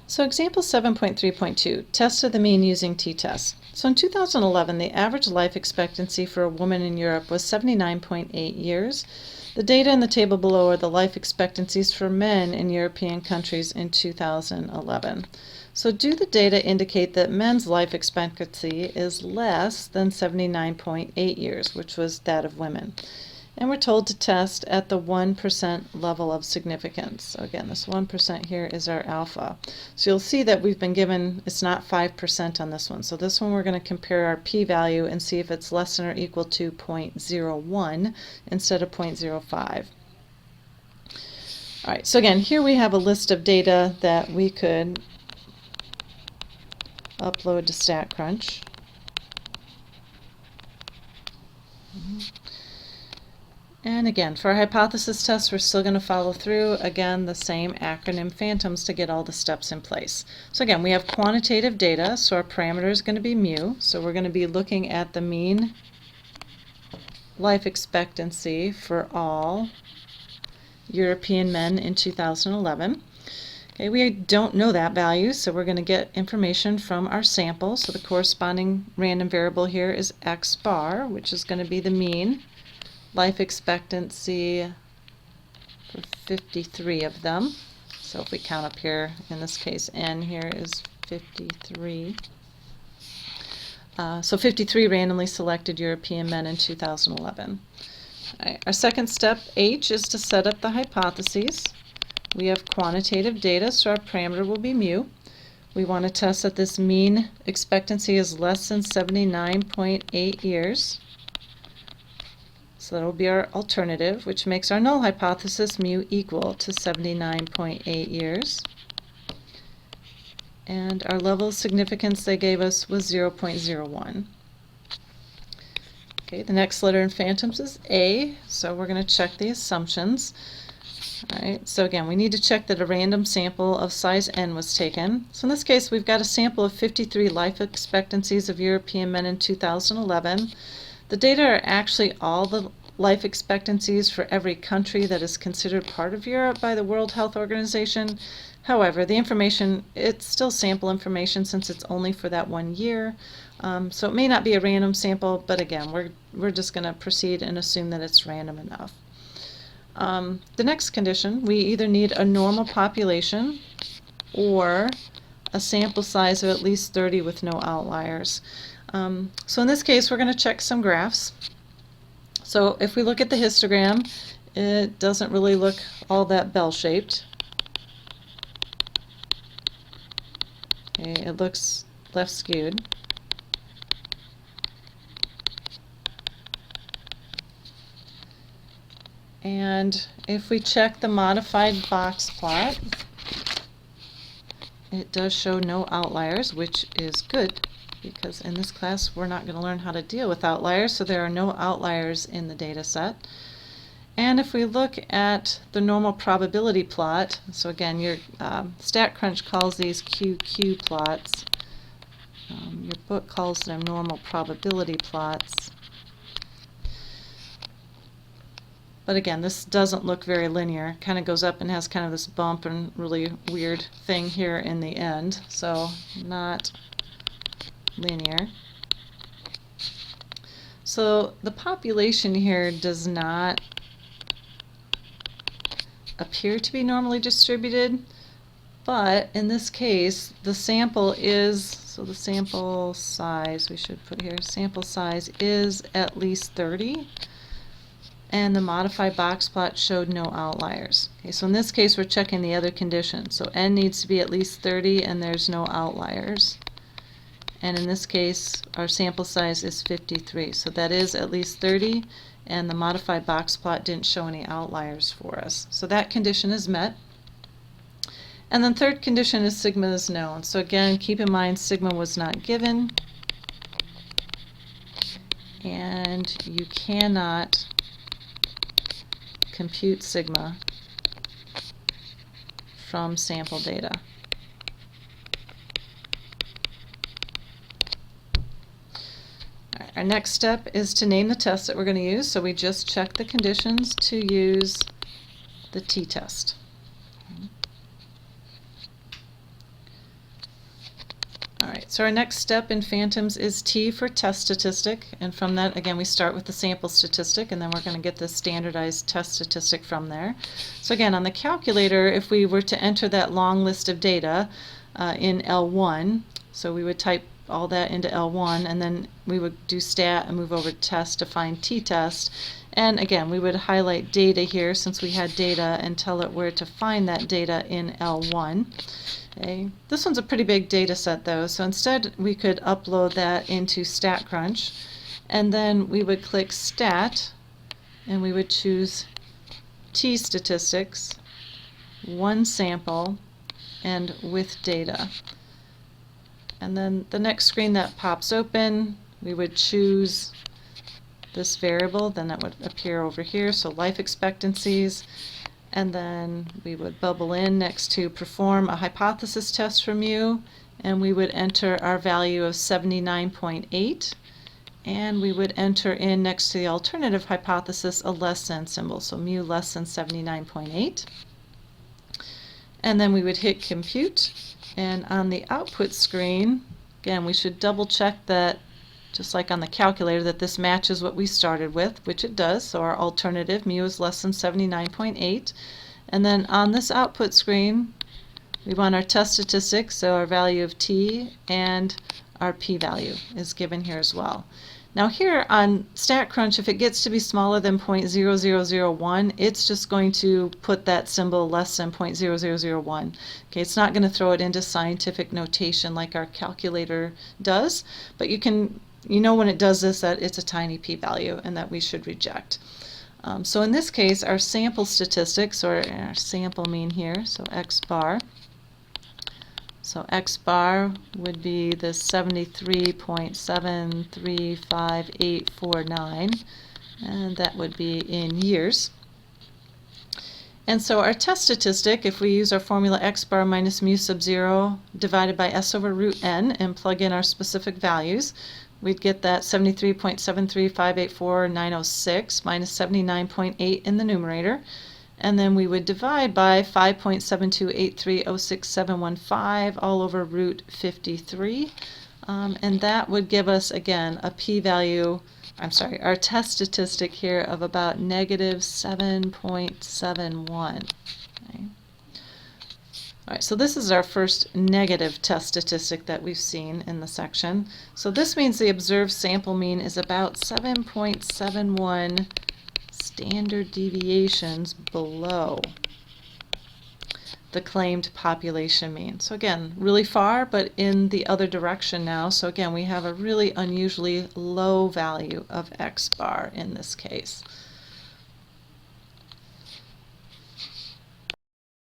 So example 7.3.2, test of the mean using t-test. So in 2011, the average life expectancy for a woman in Europe was 79.8 years. The data in the table below are the life expectancies for men in European countries in 2011. So do the data indicate that men's life expectancy is less than 79.8 years, which was that of women? And we're told to test at the 1% level of significance. So again, this 1% here is our alpha. So you'll see that we've been given, it's not 5% on this one. So this one we're going to compare our p-value and see if it's less than or equal to 0.01 instead of 0.05. All right, so again, here we have a list of data that we could upload to StatCrunch. And again, for our hypothesis test, we're still going to follow through, again, the same acronym PHANTOMS to get all the steps in place. So again, we have quantitative data, so our parameter is going to be mu. So we're going to be looking at the mean life expectancy for all European men in 2011. Okay, we don't know that value, so we're going to get information from our sample. So the corresponding random variable here is x bar, which is going to be the mean life expectancy for 53 of them. So if we count up here, in this case, n here is 53. So 53 randomly selected European men in 2011. All right, our second step, H, is to set up the hypotheses. We have quantitative data, so our parameter will be mu. We want to test that this mean expectancy is less than 79.8 years. So that will be our alternative, which makes our null hypothesis mu equal to 79.8 years. And our level of significance they gave us was 0.01. Okay, the next letter in PHANTOMS is A, so we're going to check the assumptions. All right, so again, we need to check that a random sample of size n was taken. So in this case, we've got a sample of 53 life expectancies of European men in 2011. The data are actually all the life expectancies for every country that is considered part of Europe by the World Health Organization. However, the information, it's still sample information since it's only for that 1 year. So it may not be a random sample, but again, we're just going to proceed and assume that it's random enough. The next condition, we either need a normal population or a sample size of at least 30 with no outliers. So in this case, we're going to check some graphs. So if we look at the histogram, it doesn't really look all that bell-shaped. Okay, it looks left skewed. And if we check the modified box plot, it does show no outliers, which is good, because in this class we're not going to learn how to deal with outliers, so there are no outliers in the data set. And if we look at the normal probability plot, so again, your StatCrunch calls these QQ plots. Your book calls them normal probability plots. But again, this doesn't look very linear. It kind of goes up and has kind of this bump and really weird thing here in the end. So not linear. So the population here does not appear to be normally distributed, but in this case the sample is, so the sample size we should put here, sample size is at least 30, and the modified box plot showed no outliers. Okay, so in this case we're checking the other condition. So n needs to be at least 30 and there's no outliers. And in this case our sample size is 53. So that is at least 30, and the modified box plot didn't show any outliers for us. So that condition is met. And then third condition is sigma is known. So again, keep in mind sigma was not given, and you cannot compute sigma from sample data. Our next step is to name the test that we're going to use. So we just check the conditions to use the t-test. So our next step in Phantoms is T for test statistic, and from that, again, we start with the sample statistic, and then we're going to get the standardized test statistic from there. So again, on the calculator, if we were to enter that long list of data in L1, so we would type all that into L1, and then we would do stat and move over to test to find t-test. And again, we would highlight data here since we had data and tell it where to find that data in L1. Okay. This one's a pretty big data set though, so instead we could upload that into StatCrunch, and then we would click Stat, and we would choose T-statistics, one sample, and with data. And then the next screen that pops open, we would choose this variable, then that would appear over here, so life expectancies. And then we would bubble in next to perform a hypothesis test from mu, and we would enter our value of 79.8, and we would enter in next to the alternative hypothesis a less than symbol, so mu less than 79.8. And then we would hit compute, and on the output screen, again, we should double check that, just like on the calculator, that this matches what we started with, which it does. So our alternative, mu is less than 79.8. And then on this output screen, we want our test statistics, so our value of t and our p-value is given here as well. Now here on StatCrunch, if it gets to be smaller than 0.0001, it's just going to put that symbol less than 0.0001. Okay, it's not going to throw it into scientific notation like our calculator does, but you know when it does this that it's a tiny p-value and that we should reject. So in this case, our sample statistics, or our sample mean here, so x bar. So x bar would be the 73.735849, and that would be in years. And so our test statistic, if we use our formula x bar minus mu sub 0 divided by s over root n and plug in our specific values, we'd get that 73.73584,906 minus 79.8 in the numerator. And then we would divide by 5.728306715 all over root 53. And that would give us, again, a p-value, our test statistic here of about negative 7.71. Okay. All right, so this is our first negative test statistic that we've seen in the section. So this means the observed sample mean is about 7.71 standard deviations below the claimed population mean. So again, really far, but in the other direction now. So again, we have a really unusually low value of x bar in this case.